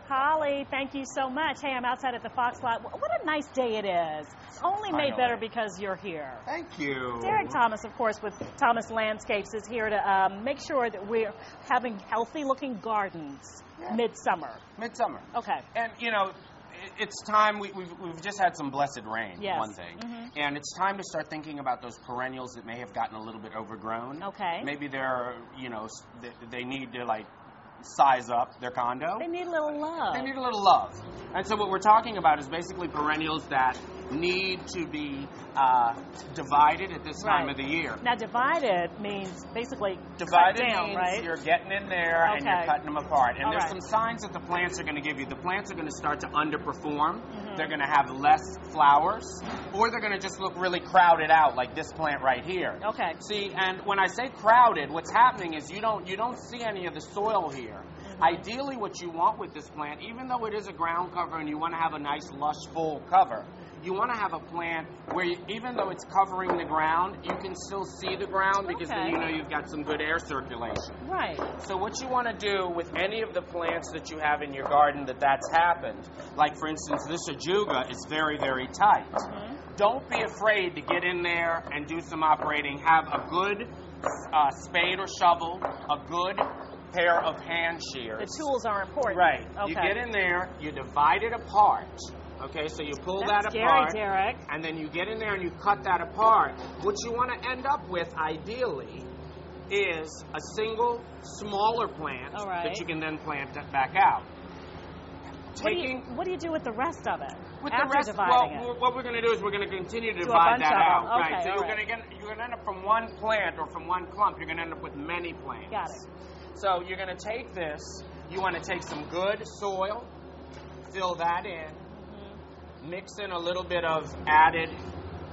Holly, thank you so much. Hey, I'm outside at the Fox lot. What a nice day it is. Only made better because you're here. Thank you. Derek Thomas, of course, with Thomas Landscapes, is here to make sure that we're having healthy-looking gardens midsummer. Midsummer. Okay. And, you know, it's time. We've just had some blessed rain, one thing. And it's time to start thinking about those perennials that may have gotten a little bit overgrown. Okay. Maybe they're, you know, they need to, like, size up their condo. They need a little love. They need a little love. And so what we're talking about is basically perennials that need to be divided at this time of the year. Now, divided means basically divided cut down, means right? You're getting in there and you're cutting them apart. And there's some signs that the plants are going to give you. The plants are going to start to underperform. They're going to have less flowers, or they're going to just look really crowded out, like this plant right here. Okay. See, and when I say crowded, what's happening is you don't see any of the soil here. Ideally, what you want with this plant, even though it is a ground cover and you want to have a nice, lush, full cover, you want to have a plant where, even though it's covering the ground, you can still see the ground because then you know you've got some good air circulation. Right. So what you want to do with any of the plants that you have in your garden that's happened, like, for instance, this ajuga is very, very tight. Don't be afraid to get in there and do some operating. Have a good spade or shovel, a good pair of hand shears. The tools are important. Right. Okay. You get in there, you divide it apart. Okay, so you pull that apart. That's scary, Derek. And then you get in there and you cut that apart. What you want to end up with, ideally, is a single, smaller plant that you can then plant back out. What do you do with the rest of it? With after the rest, dividing it? what we're going to do is we're going to continue to divide that out. Okay, right. So you're going to end up from one plant or from one clump. You're going to end up with many plants. Got it. So you're going to take this. You want to take some good soil, fill that in, mix in a little bit of added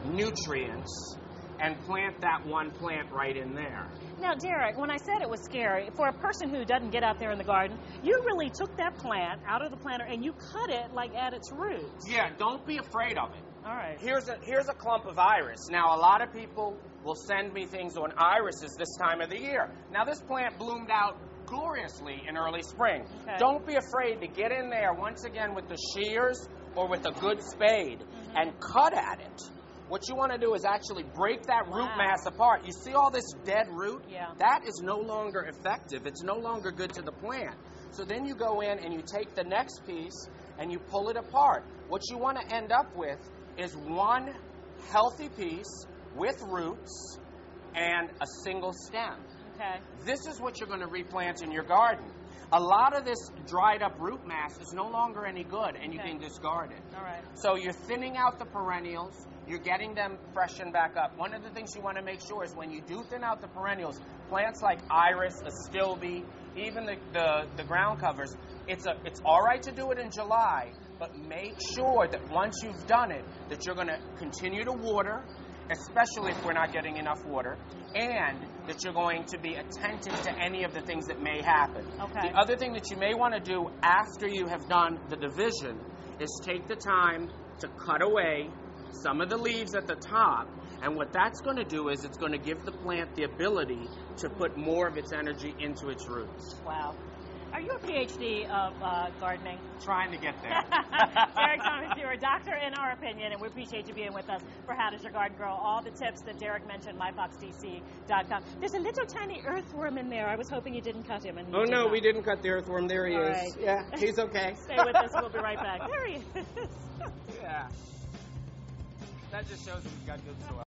nutrients, and plant that one plant right in there. Now, Derek, when I said it was scary, for a person who doesn't get out there in the garden, you really took that plant out of the planter and you cut it like at its roots. Yeah, don't be afraid of it. All right. Here's a clump of iris. Now, a lot of people will send me things on irises this time of the year. Now, this plant bloomed out gloriously in early spring. Okay. Don't be afraid to get in there once again with the shears or with a good spade and cut at it. What you want to do is actually break that root mass apart. You see all this dead root? Yeah. That is no longer effective. It's no longer good to the plant. So then you go in and you take the next piece and you pull it apart. What you want to end up with is one healthy piece with roots and a single stem. Okay. This is what you're going to replant in your garden. A lot of this dried up root mass is no longer any good, and you can discard it. All right. So you're thinning out the perennials. You're getting them freshened back up. One of the things you want to make sure is when you do thin out the perennials, plants like iris, astilbe, even the ground covers, it's all right to do it in July, but make sure that once you've done it, that you're going to continue to water, especially if we're not getting enough water, and that you're going to be attentive to any of the things that may happen. Okay. The other thing that you may want to do after you have done the division is take the time to cut away some of the leaves at the top, and what that's going to do is it's going to give the plant the ability to put more of its energy into its roots. Wow. Are you a PhD of gardening? Trying to get there. Derek Thomas, you're a doctor in our opinion, and we appreciate you being with us for How Does Your Garden Grow? All the tips that Derek mentioned, myfoxdc.com. There's a little tiny earthworm in there. I was hoping you didn't cut him. And oh, no, we didn't cut the earthworm. There he is. Right. Yeah, he's okay. Stay with us. We'll be right back. There he is. Yeah. That just shows we've got good soil.